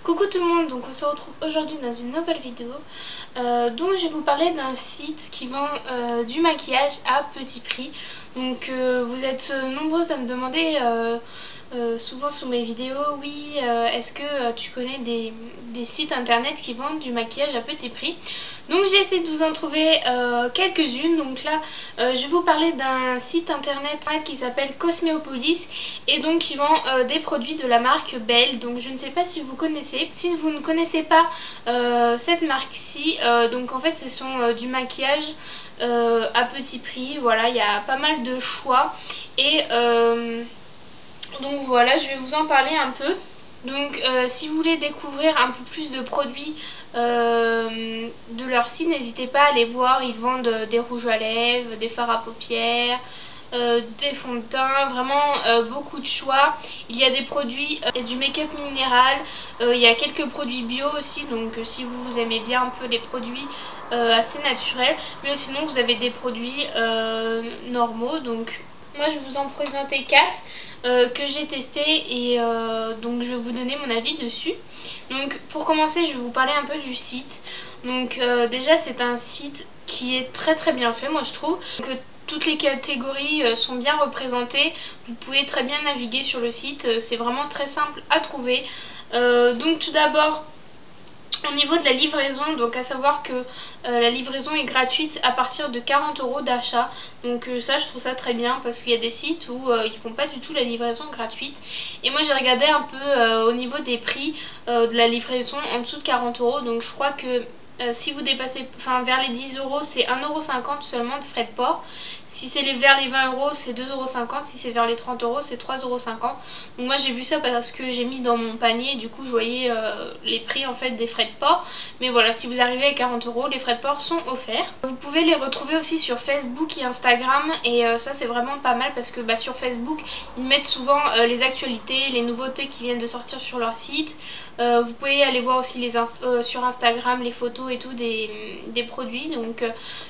Coucou tout le monde, donc on se retrouve aujourd'hui dans une nouvelle vidéo. Donc je vais vous parler d'un site qui vend du maquillage à petit prix. Donc vous êtes nombreuses à me demander souvent sous mes vidéos, oui, est-ce que tu connais des sites internet qui vendent du maquillage à petit prix? Donc j'ai essayé de vous en trouver quelques-unes. Donc là je vais vous parler d'un site internet qui s'appelle Cosméopolis et donc qui vend des produits de la marque Belle. Donc je ne sais pas si vous connaissez. Si vous ne connaissez pas cette marque-ci, donc en fait ce sont du maquillage à petit prix. Voilà, il y a pas mal de choix et donc voilà, je vais vous en parler un peu. Donc si vous voulez découvrir un peu plus de produits de leur site, n'hésitez pas à aller voir. Ils vendent des rouges à lèvres, des fards à paupières, des fonds de teint, vraiment beaucoup de choix. Il y a des produits et du make-up minéral, il y a quelques produits bio aussi, donc si vous aimez bien un peu les produits assez naturels, mais sinon vous avez des produits normaux. Donc moi je vais vous en présenter 4 que j'ai testé et donc je vais vous donner mon avis dessus. Donc pour commencer je vais vous parler un peu du site. Donc déjà c'est un site qui est très bien fait, moi je trouve. Donc, toutes les catégories sont bien représentées, vous pouvez très bien naviguer sur le site, c'est vraiment très simple à trouver. Donc tout d'abord, au niveau de la livraison, donc à savoir que la livraison est gratuite à partir de 40 € d'achat. Donc ça je trouve ça très bien parce qu'il y a des sites où ils font pas du tout la livraison gratuite. Et moi j'ai regardé un peu au niveau des prix de la livraison en dessous de 40 €. Donc je crois que si vous dépassez, enfin vers les 10 € c'est 1,50 € seulement de frais de port. Si c'est vers les 20 € c'est 2,50 €. Si c'est vers les 30 € c'est 3,50 €. Donc moi j'ai vu ça parce que j'ai mis dans mon panier. Du coup je voyais les prix en fait des frais de port. Mais voilà, si vous arrivez à 40 €, les frais de port sont offerts. Vous pouvez les retrouver aussi sur Facebook et Instagram. Et ça c'est vraiment pas mal parce que sur Facebook ils mettent souvent les actualités, les nouveautés qui viennent de sortir sur leur site. Vous pouvez aller voir aussi sur Instagram les photos et tout des produits. Donc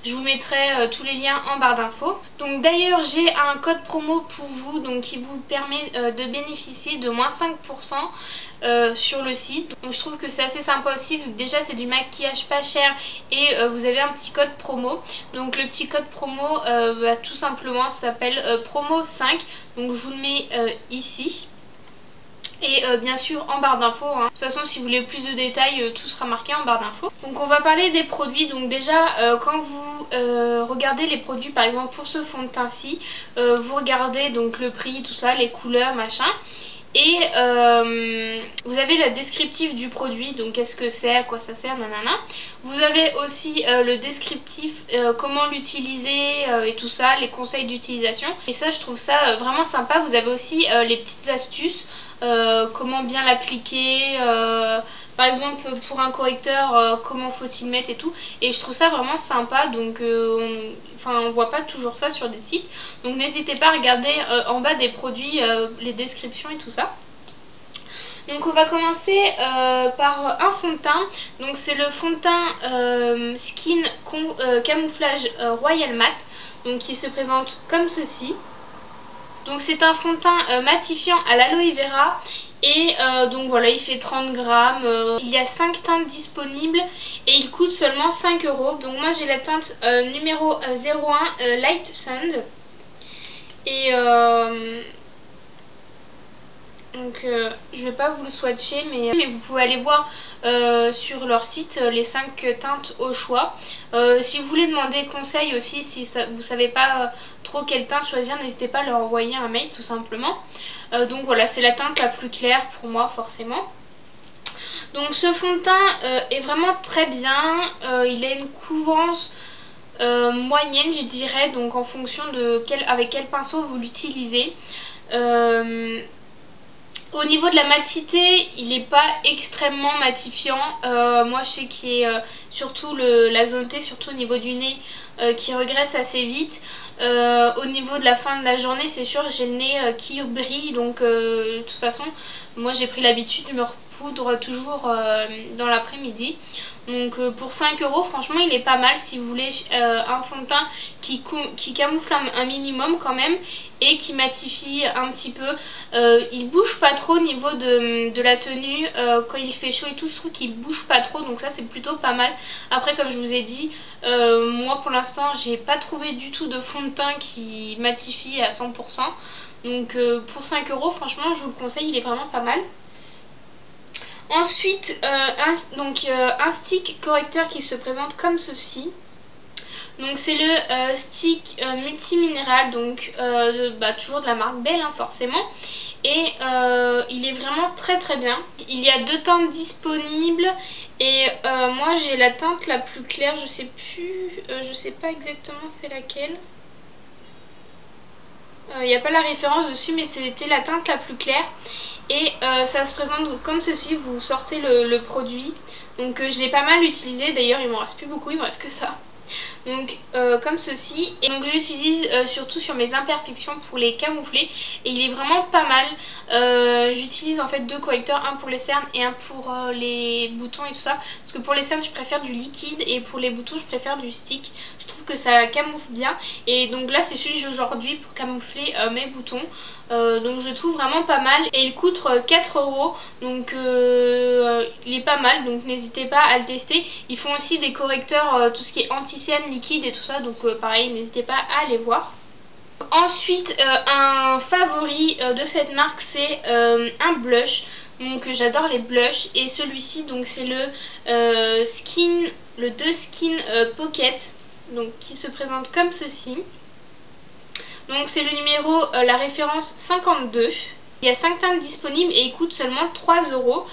je vous mettrai tous les liens en barre d'infos. Donc d'ailleurs j'ai un code promo pour vous donc qui vous permet de bénéficier de moins 5% sur le site. Donc je trouve que c'est assez sympa aussi vu que déjà c'est du maquillage pas cher et vous avez un petit code promo. Donc le petit code promo tout simplement s'appelle promo 5. Donc je vous le mets ici. Et bien sûr en barre d'infos, hein. De toute façon si vous voulez plus de détails tout sera marqué en barre d'infos. Donc on va parler des produits. Donc déjà quand vous regardez les produits, par exemple pour ce fond de teint ci, vous regardez donc le prix, tout ça, les couleurs, machin. Et vous avez le descriptif du produit, donc qu'est-ce que c'est, à quoi ça sert, nanana. Vous avez aussi le descriptif, comment l'utiliser et tout ça, les conseils d'utilisation. Et ça je trouve ça vraiment sympa. Vous avez aussi les petites astuces, comment bien l'appliquer, par exemple pour un correcteur comment faut-il mettre et tout. Et je trouve ça vraiment sympa. Donc on voit pas toujours ça sur des sites. Donc n'hésitez pas à regarder en bas des produits les descriptions et tout ça. Donc on va commencer par un fond de teint. Donc c'est le fond de teint Skin Camouflage Royal Matte. Donc qui se présente comme ceci. Donc c'est un fond de teint matifiant à l'aloe vera. Et donc voilà, il fait 30 grammes, il y a 5 teintes disponibles et il coûte seulement 5 €. Donc moi j'ai la teinte numéro 01 Light Sand. Et donc je vais pas vous le swatcher mais vous pouvez aller voir sur leur site les 5 teintes au choix. Si vous voulez demander conseil aussi, si vous savez pas trop quelle teinte choisir, n'hésitez pas à leur envoyer un mail tout simplement. Donc voilà, c'est la teinte la plus claire pour moi forcément. Donc ce fond de teint est vraiment très bien, il a une couvrance moyenne je dirais, donc en fonction de avec quel pinceau vous l'utilisez. Au niveau de la matité, il n'est pas extrêmement matifiant. Moi je sais qu'il est surtout la zone T, surtout au niveau du nez, qui regresse assez vite. Au niveau de la fin de la journée, c'est sûr, j'ai le nez qui brille. Donc de toute façon, moi j'ai pris l'habitude, je me repose poudre toujours dans l'après-midi. Donc pour 5 € franchement il est pas mal si vous voulez un fond de teint qui camoufle un minimum quand même et qui matifie un petit peu. Il bouge pas trop au niveau de la tenue, quand il fait chaud et tout je trouve qu'il bouge pas trop, donc ça c'est plutôt pas mal. Après comme je vous ai dit, moi pour l'instant j'ai pas trouvé du tout de fond de teint qui matifie à 100%. Donc pour 5 € franchement je vous le conseille, il est vraiment pas mal. Ensuite un stick correcteur qui se présente comme ceci. Donc c'est le stick multiminéral, donc toujours de la marque Belle hein, forcément. Et il est vraiment très très bien. Il y a 2 teintes disponibles et moi j'ai la teinte la plus claire, je sais plus, je sais pas exactement c'est laquelle. Il n'y a pas la référence dessus mais c'était la teinte la plus claire. Et ça se présente comme ceci, vous sortez le produit. Donc je l'ai pas mal utilisé, d'ailleurs il m'en reste plus beaucoup, il me reste que ça. Donc comme ceci, et donc j'utilise surtout sur mes imperfections pour les camoufler et il est vraiment pas mal. J'utilise en fait 2 correcteurs, un pour les cernes et un pour les boutons et tout ça, parce que pour les cernes je préfère du liquide et pour les boutons je préfère du stick. Je trouve que ça camoufle bien et donc là c'est celui d'aujourd'hui pour camoufler mes boutons. Donc je le trouve vraiment pas mal et il coûte 4 €, donc il est pas mal, donc n'hésitez pas à le tester. Ils font aussi des correcteurs, tout ce qui est anti-cerne, liquide et tout ça, donc pareil n'hésitez pas à aller voir. Ensuite un favori de cette marque c'est un blush, donc j'adore les blushs et celui-ci donc c'est le 2 Skin Pocket, donc qui se présente comme ceci. Donc c'est le numéro, la référence 52. Il y a 5 teintes disponibles et il coûte seulement 3 €.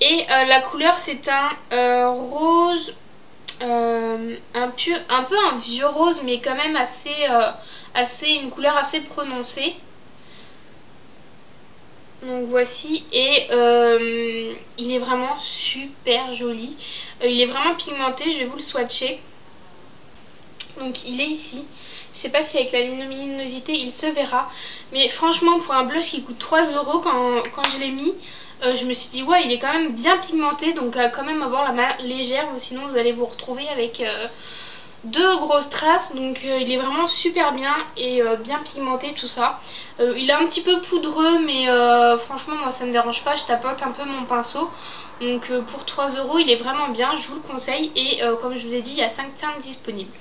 Et la couleur c'est un rose, un peu un vieux rose mais quand même une couleur assez prononcée. Donc voici et il est vraiment super joli. Il est vraiment pigmenté, je vais vous le swatcher. Donc il est ici. Je sais pas si avec la luminosité il se verra. Mais franchement pour un blush qui coûte 3 € quand je l'ai mis, je me suis dit ouais il est quand même bien pigmenté. Donc quand même avoir la main légère ou sinon vous allez vous retrouver avec 2 grosses traces. Donc il est vraiment super bien et bien pigmenté tout ça. Il est un petit peu poudreux mais franchement moi ça me dérange pas. Je tapote un peu mon pinceau. Donc pour 3 € il est vraiment bien, je vous le conseille. Et comme je vous ai dit il y a 5 teintes disponibles.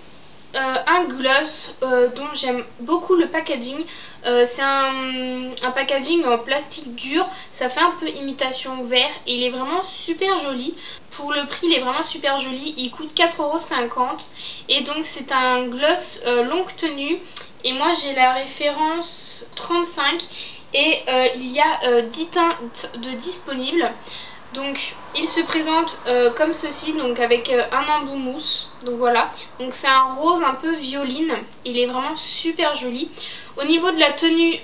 Un gloss dont j'aime beaucoup le packaging, c'est un packaging en plastique dur, ça fait un peu imitation verre et il est vraiment super joli. Pour le prix il est vraiment super joli, il coûte 4,50 € et donc c'est un gloss longue tenue et moi j'ai la référence 35 et il y a 10 teintes de disponibles. Donc il se présente comme ceci, donc avec un embout mousse, donc voilà. Donc c'est un rose un peu violine, il est vraiment super joli. Au niveau de la tenue,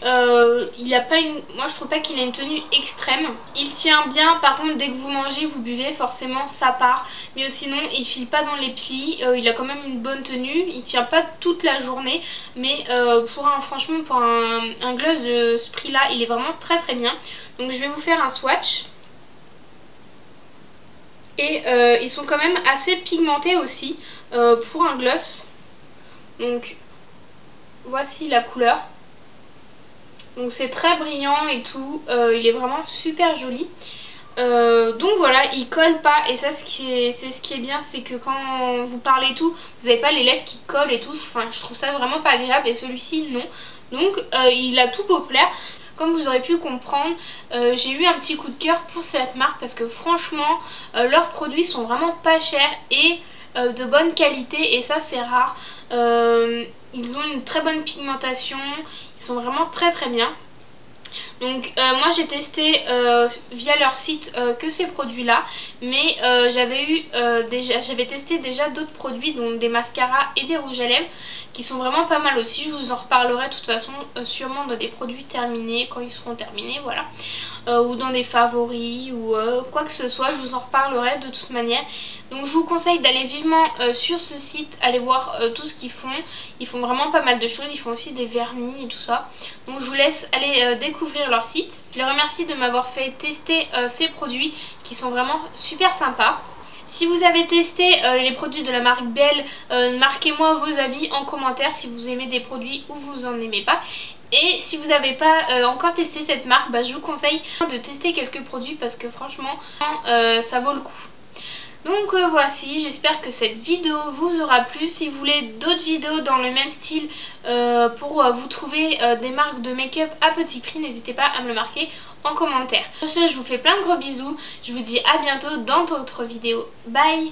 il a pas moi je trouve pas qu'il a une tenue extrême. Il tient bien, par contre dès que vous mangez, vous buvez, forcément ça part. Mais sinon il file pas dans les plis, il a quand même une bonne tenue, il tient pas toute la journée. Mais franchement pour un gloss de ce prix là, il est vraiment très très bien. Donc je vais vous faire un swatch. Et ils sont quand même assez pigmentés aussi pour un gloss. Donc voici la couleur. Donc c'est très brillant et tout. Il est vraiment super joli. Donc voilà, il colle pas. Et ça c'est ce qui est bien, c'est que quand vous parlez et tout, vous n'avez pas les lèvres qui collent et tout. Enfin je trouve ça vraiment pas agréable. Et celui-ci non. Donc il a tout pour plaire. Comme vous aurez pu comprendre, j'ai eu un petit coup de cœur pour cette marque parce que franchement, leurs produits sont vraiment pas chers et de bonne qualité et ça c'est rare. Ils ont une très bonne pigmentation, ils sont vraiment très très bien. Donc moi j'ai testé via leur site que ces produits là, mais j'avais testé déjà d'autres produits, donc des mascaras et des rouges à lèvres qui sont vraiment pas mal aussi. Je vous en reparlerai de toute façon sûrement dans des produits terminés quand ils seront terminés, voilà. Ou dans des favoris ou quoi que ce soit, je vous en reparlerai de toute manière. Donc je vous conseille d'aller vivement sur ce site, aller voir tout ce qu'ils font. Ils font vraiment pas mal de choses, ils font aussi des vernis et tout ça. Donc je vous laisse aller découvrir découvrir leur site. Je les remercie de m'avoir fait tester ces produits qui sont vraiment super sympas. Si vous avez testé les produits de la marque Belle, marquez-moi vos avis en commentaire si vous aimez des produits ou vous en aimez pas. Et si vous n'avez pas encore testé cette marque, je vous conseille de tester quelques produits parce que franchement ça vaut le coup. Donc voici, j'espère que cette vidéo vous aura plu. Si vous voulez d'autres vidéos dans le même style pour vous trouver des marques de make-up à petit prix, n'hésitez pas à me le marquer en commentaire. Sur ce, je vous fais plein de gros bisous. Je vous dis à bientôt dans d'autres vidéos. Bye!